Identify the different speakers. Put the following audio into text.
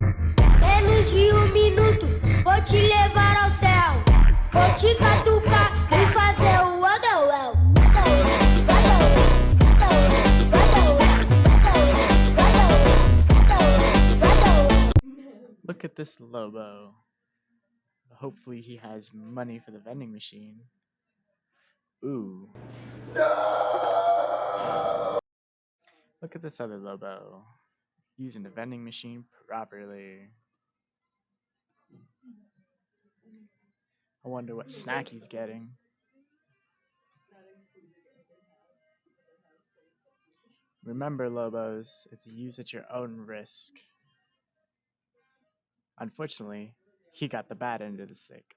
Speaker 1: Menos de minuto, vou te levar ao céu. Vou te catucar e fazer o Wonderwell.
Speaker 2: Look at this Lobo. Hopefully he has money for the vending machine. Ooh. Look at this other Lobo. Using the vending machine properly. I wonder what snack he's getting. Remember, Lobos, it's use at your own risk. Unfortunately, he got the bad end of the stick.